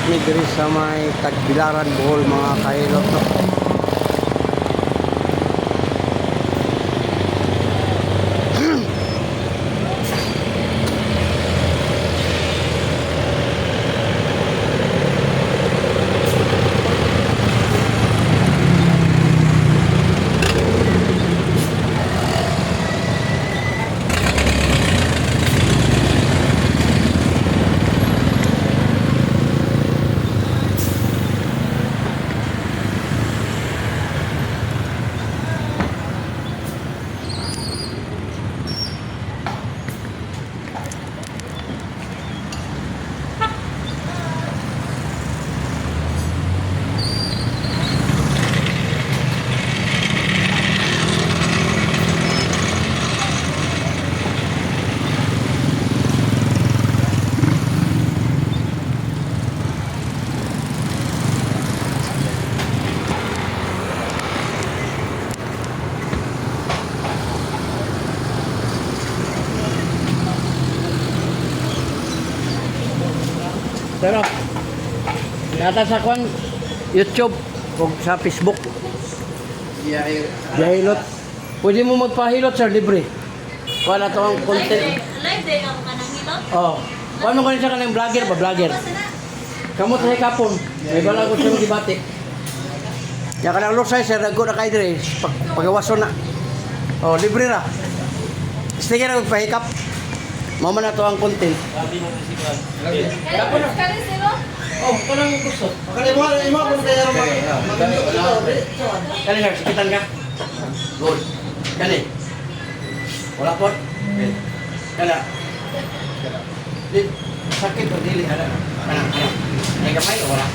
ni diri sa may Tagbilaran, Bohol mga kahilot no. Pero nata sa kwan YouTube o sa Facebook. Hilot. Pwede mo magpahilot sir, libre. Wala to ang content. Live day ako ka ng hilot? Oh. Paano ko siya kanang vlogger ba? Vlogger. Kamot sa kapon. May bala ko siya magibati. Ya kanang lusay sir, nagko na kay dire. Pagawason na. Oh, libre ra. Sige ra pahikap. Mao man na to ang content. Kaya sino? Oh, kanang gusto. Kani mo ko tayo mo. Kani sir, sikitan ka. Good. Kani. Wala po. Kala. Sakit o dili ada. Kanang. Ay gamay o wala.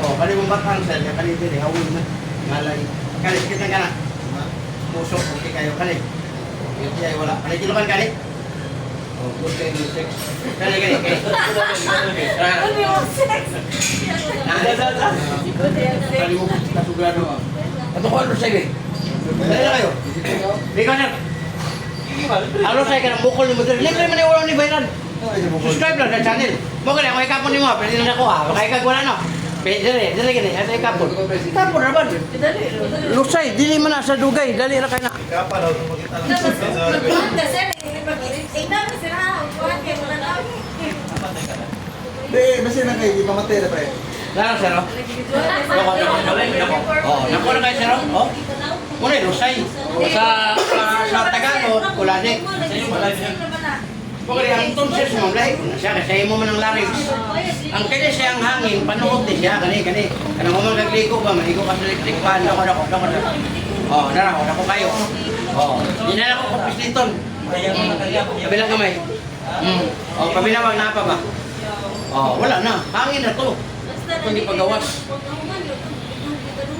Oh, kani mo batang sir, kani dili hawin mo. Malay. Kani sikitan ka na. Pusok okay kayo kani. Hindi ay wala. Kani kilokan kani. Oh, good day, sex. Kani. Ano yung sex? Kani mo kasugado. Ato ko ano sige. Dali na kayo. Bika sir. Ano sa ka ng bukol mo dito? Libre man wala ni bayaran. Subscribe lang sa channel. Mo gani ako ikapon nimo, pwede na ako ah. Kaya wala no. Pwede dili gani, ato ikapon. Ikapon ra ba? Lusay, dili man na sa dugay, dali ra kay na. Kapa daw kung makita lang. Di, basta na kayo, di mamatay na pre. Laro sir. Oh, nako na kay sir. Oh. Muna lusay. Sa Tagalog, kulade. Pagkali ang tonsils mo, lahi ko na siya, kasi mo man ang larynx. Ang kanya siya ang hangin, panuot din siya, kani. Kanang mo magligo ba, maligo ka sa likpan, dako. Oh, nara, ako kayo. Oh, di na ako kapisliton. Kabilang kamay. Oh, kabilang wag napa ba? Oh, wala na, hangin na to. Kundi pagawas.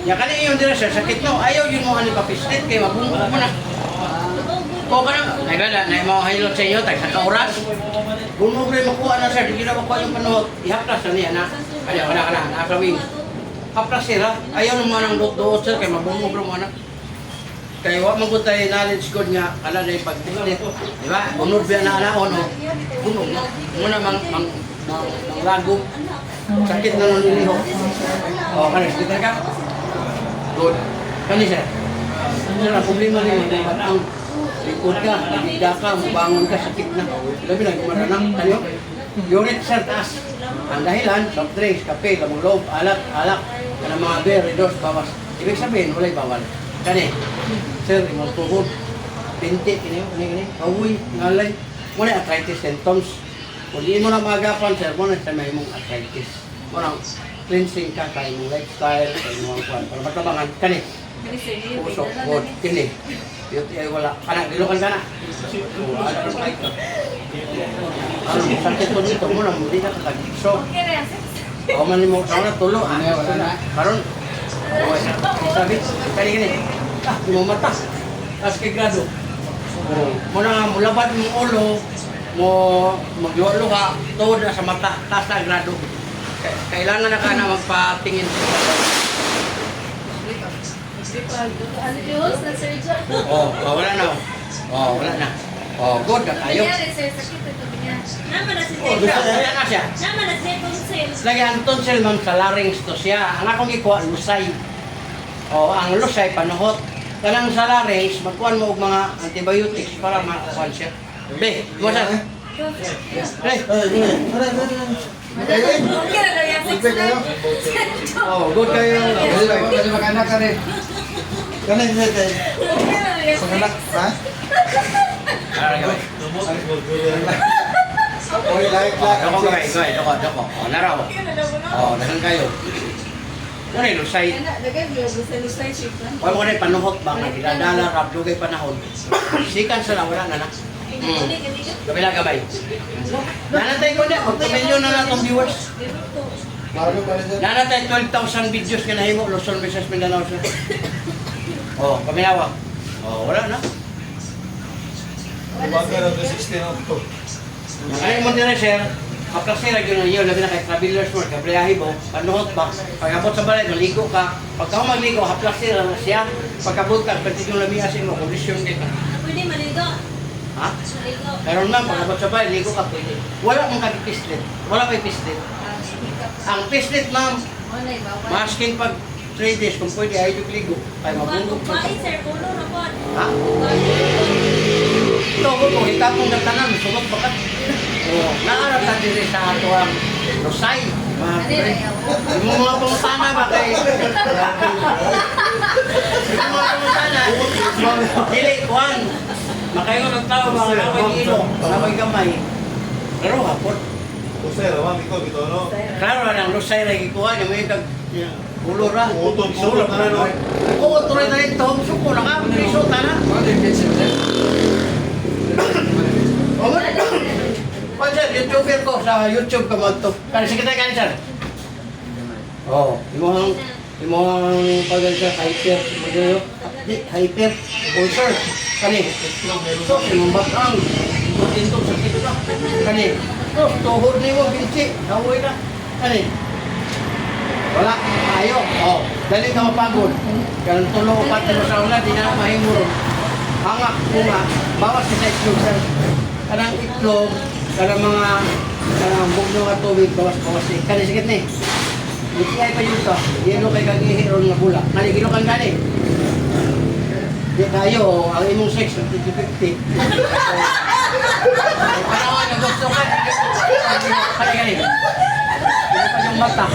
Ya kani yung dire siya, sakit no, ayaw yun mo ani papislit, kay mabungko mo na. O ka na, nagala, na yung mga hilot sa inyo, tayo sa oras. Kung mo rin makuha na sir, di na makuha yung panuhot, ihaplas na niya na. Kaya wala ka na, nasa wing. Haplas sila, ayaw naman ang doot sir, kaya mabungog mo na. Kaya wak man ko tayo knowledge good nga, kala na yung pagtilit. Di ba? Bunod ba na anaon, o? Bunog, no? Muna mang lago. Sakit na nung niliho. O, kanis, kita ka? Good. Kanis sir. Sir, ang problema rin yung ang likod ka, nagigda ka, bangon ka, sakit na. Labi na, kumaranang tayo. Unit sir, taas. Ang dahilan, soft drinks, kape, lamang loob, alak, kanang mga beer, redos, bawas. Ibig sabihin, walay bawal. Kani, sir, imong tuhod, pinti, kani, kawoy, ngalay. Muna arthritis symptoms. Kung di mo na magapan, sir, muna sa may mong arthritis. Muna, cleansing ka, kaya mong lifestyle, kaya mong kwan. Para matabangan, kani. Pusok, good, kini. Ay wala, kana, dilukan ka na. Wala ka na ito. Ang sakit ko dito, muna, hindi ka tatag-ikso. O man mo sana tulo karon sabi kani mo mata tas kay grado mo na mulabad mo ulo mo maglulo ka tuod na sa mata tas na grado kailangan na kana magpatingin wala na. Wala na. Good ka tayo. Nama na si Oh, Tek. Wala na siya. Nama na si Tonsil. Lagi ang tonsil ma'am sa larynx to siya. Ang akong ikuha, lusay. O, ang lusay, panuhot. Kanang sa larynx, magkuhan mo og mga antibiotics para makuhan siya. Be, mo siya. Hey, Okay na daw yung sex life. oh, good kayo. Kasi mag-anak ka rin. Kanin siya tayo. Okay na daw yung Pag-anak, sex. ha? Ara gawin. Oy, like. Dako gawin, gawin, dako. O, naraw. Okay na daw mo. O, dahan kayo. Ano yung lusay? Dagay mo gusto ni Sai Chief. Huwag mo na panuhot ba? Nagdadala, rabdugay panahon. Sikan sila, wala na na. Kabila gabay. Nanatay ko na, magpamilyon na lang itong viewers. Marami pa rin siya. Nanatay 12,000 videos ka nahimo, Luzon, Visayas, Mindanao sir. Oh, kaminawa. Oh, wala na. Umaga na 16 ako. Ang mo nila sir, kaplasira yun yun, labi na kay travelers mo, kabliyahe mo, panuhot ba, pagkabot sa balay, maligo ka, pagka mo magligo, haplasira na siya, pagkabot ka, pati yung labi asin mo, kondisyon kita. Pwede maligo. Ha? Maligo. Karon ma'am, pagkabot sa balay, ligo ka, pwede. Wala mong kag-pislit, wala may pislit. Ang pislit ma'am, masking pag 3 days, kung pwede, ay ligo, ay mabungog ka. Bahay sir, puno na po. Ha? Ito ko, hitapong nagtanan, sunod bakat. Oh, naarap na din sa ato ang Rosay. Yung mga pangutana ba kay... Yung mga pangutana, dili, kuhan. Makayo ng tao, mga nakaway ilo, nakaway gamay. Pero hapon. Usay, rawan, ikaw, ito, no? Klaro na ang Rosay lagi kuhan, yung mga ulo ra. Utol, Sulok na no. Oo, tuloy na rin ito. Suko na ka, piso na. O mo na. O sir, YouTuber ko sa YouTube ka mo ito. Kani sige tayo kani sir. Oo, imong paggal sa hyper, magayo. Hyper. O sir, kani. So, imong batang. Tintok sa kito na. Kani. So, tuhod ni mo binci, nawoy na. Kani. Wala, ayo. Oh, dali ka mapagod. Kanang tulo upat mo sa una, di na mahimuro. Hangak bunga, bawas ka sa itlog sir. Kanang itlog, kanang mga bugno nga tubig, bawas-bawas eh. Kani sikit ni. Itiay pa yun to. Yelo kay kagihiro nga bula. Kani gino kang gani. Di kayo, ang imong sex, 50-50. Parang ako gusto ka. Kani. Ano pa yung mata?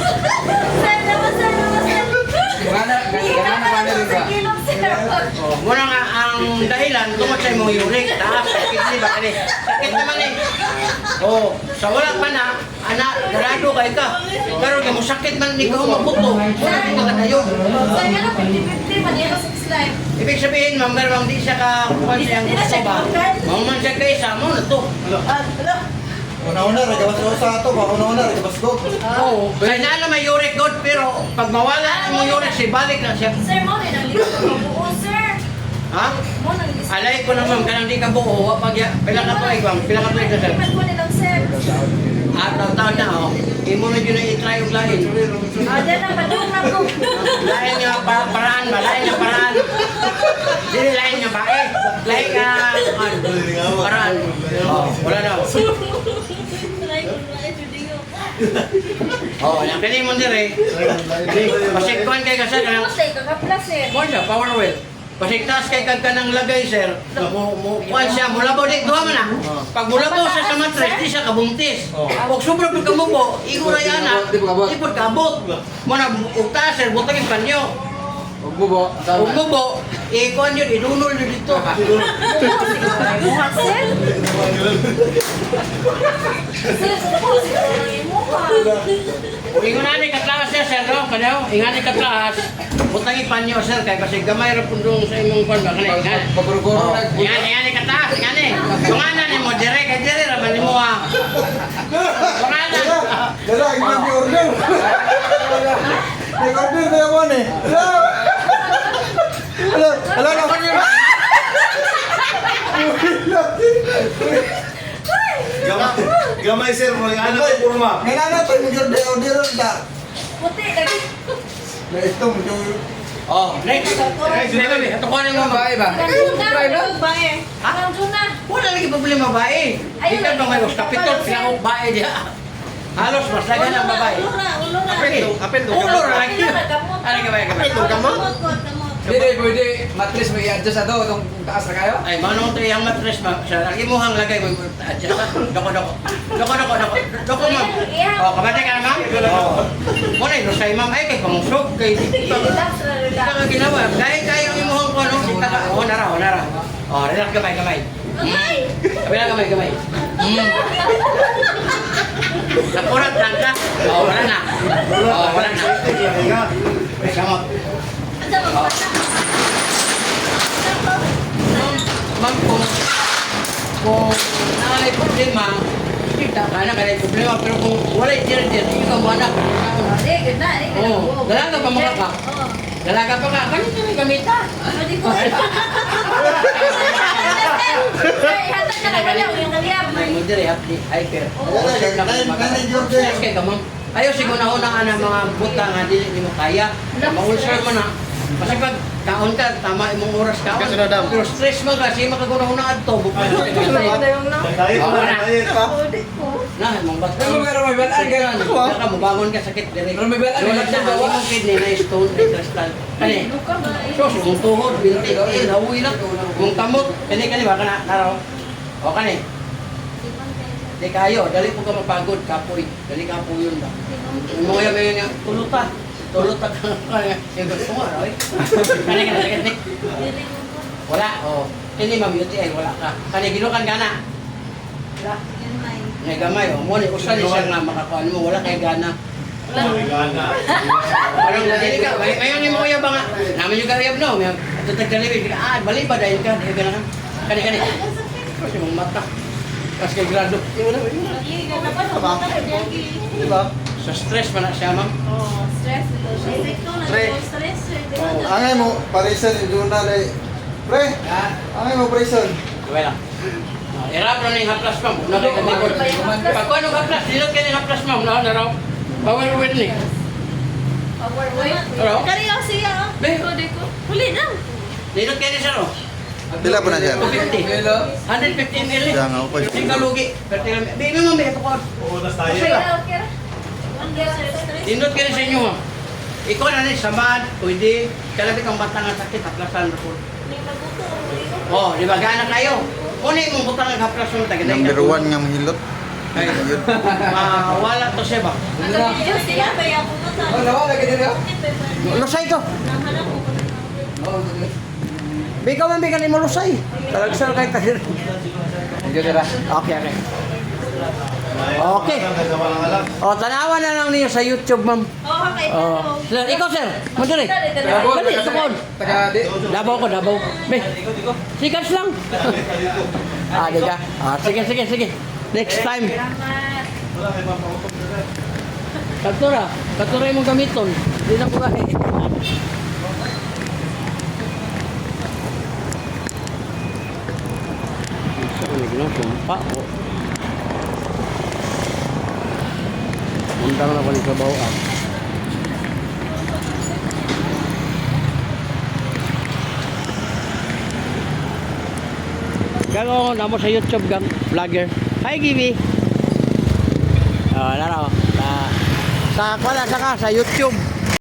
Sir, naman sir. Gana rin ba? Oh, muna nga ang dahilan tungkol sa imong uric, taas, sakit di ba kani? Sakit naman eh. Oh, sa wala pa na, anak, garado kay ka. Pero kay mo sakit man ni ko mabuto. Wala din ka kadayon. Sir, ano 50-50 man yung sex life? Ibig sabihin, ma'am, pero ang di siya ka kuwan siyang Di na gusto siya ba? kuwan? Mauman siya kay isa mo na to. Hello? Una-una, nagabas sa ato. Una-una, nagabas ko. Oo. Kaya na may uric god, pero pag mawala ang uric, si balik na siya. Sir, mo rin ang ligo ng buo, sir. Ha? Mo nang ligo. Alay ko na ma'am, kanang di ka buo, pag pila ka tuig, ma'am, pila ka tuig na sir. Ipan ko nilang, sir. Taon na, oh. Imo na yun na i-try og lain. Dyan ang padung na ko. Lain nga paraan ba? Lain nga paraan. Dili lain nga ba eh. Lain nga paraan. Oh, wala daw. Oh, yang kani mo dire. Pasikon kay kasal kanang Tapos ay kakaplas, sir. mo siya power wheel. Pasiktas kay kag kanang lagay sir. Mo kuan siya mulabaw di duha man na. Pag mulabaw siya sa mattress di siya kabuntis. Pag sobra pag kamubo, igo ra yana. Di pud kabot. Mo na ugta sir butang yung panyo. Huwag mo ba? Ug mubo, ikuan yun idunol yun dito. Mukha, sir. Sir, supo, sir. Mukha. Ingon ani katlaas siya sir no, kanaw. Ingani katlaas. Butang ipanyo sir kay kasi gamay ra pundong sa imong kwan ba kanay. Paguruguro na. Ingani katlaas, ingani. Tungana ni mo dire kay dire ra man nimo ah. Tungana. Dala, hindi order. Nag-order na naman eh. Hello na. Gamay sir, mga anak ko kurma. Ngayon na ito, mag-order na. Puti, lagi. Na ito, mag-order. Oh, next. Baby, ito ko na mo. Babae ba? Kanjun na, Babae ba? babae. Ha? Kanjun na. Wala lagi problema babae. Ayun, Ikaw ba ngayon? Kapitol, pinakong babae diya. Halos mas lagan ang babae. Apel do. Ulo na lagi. Ulo na, gamot. Ano gamay gamay? Hindi, pwede matris mo i-adjust na to, itong taas na kayo. Ay, manong to yung mattress ma. Sa lagi mo hang lagay mo. Adjust ka. Doko. Doko ma'am. Oh, kamatay ka na ma'am? Oh. Muna ito sa ma'am. Ay, kay pangsog. Kay Relax na, Kita relax. ka ginawa. Kaya yung imuhang ko, no? Kita ka. Oh, nara. Oh, relax gamay. Kabila gamay. Napurat lang ka. Oh, wala na. May kamot. Ma'am, kung nakalay problema, kita ka na kalay problema. Pero kung wala yung ikaw mo anak. Hindi, ganda. Oh, dalaga pa mga ka. Oo. Dalaga pa ka. Kanina may gamita. Hindi ko. Ay, hata ka na wala. Yung naliyab. May modere, hyper. Ganun, Jordan. Yes, kay kamam. Ayaw siguro na unang mga buta nga dili nimo kaya. Ma-ulcer mo na. Kasi pag kaon ka, tama imong oras kaon. Kasi na, dam. Pero stress mo kasi makaguna-una adto bukod. Dahil pa. Na, mong bat. Pero may balaan ka na. Saka mo bangon ka sakit dire. Pero may balaan ka Wala na. sa imong kidney na stone, na crystal. Kani. So, mong tuhod, binti, hawi na. Mong kamot, kani ba kana naraw. O kani. Di kayo, dali po ka mapagod, kapoy. Dali kapoy yun ba? Yung mga yung tuluta. Tuluta ka kaya. Yung gusto mo, ano eh? Kani. Wala, o. Kini ma'am, UTI, wala ka. Kani, ginukan ka na. Wala. May gamay, o. Muna, usan siya nga makakuan mo, wala kay gana. Parang dili ka, ngayon yung mga ba nga. Namin yung kayab no, may tatagdalibig. Bali ba dahil ka? Dahil ka na. Kani. Kasi mong mata. Kasi kay grado. Diba? Sa stress pa na siya, ma'am. Angay mo, parisan yung doon na rin. Pre, angay mo parisan. Wala. Irap na yung haplas, ma'am. Nakay ka likod. Pag ano haplas, dilot ka yung haplas, ma'am. Naraw. Bawal uwin ni. Naraw. Be. Dilot ka niya siya, no? Pila po na siya? 250. 150 ml. Kaya nga, okay. Hindi ka lugi. Baby mo, may ito ko. Pupunas tayo. Dindot ka rin sa inyo, ha? Ikaw na rin, samad, pwede. Kalabit ang batang ang sakit, haplasan po. Oh, di ba? Gana kayo. Kung mong butang ang haplasan, tagaday ka. Number 1 nga mahilot. Ay, wala to siya ba? Oh, nawa, lagi din yun. Lusay ko. Oo, sige. Bikaw man bigan mo lusay. Talagsal kay tayo. Thank you, Dira. Okay. Okay. O, tanawan na lang niyo sa YouTube, ma'am. Oh. Sir, ikaw, sir. Madali. Dali, tukod. Taga di. Dabaw ko. Be, sikas lang. Di ka. Sige. Next time. Katura yung gamiton. Hindi na po kahe. Sumpa ko. Undang na ko sa bawaan. Gago namo sa YouTube gang vlogger. Hi Gibi. Laro. Sa kwala sa YouTube.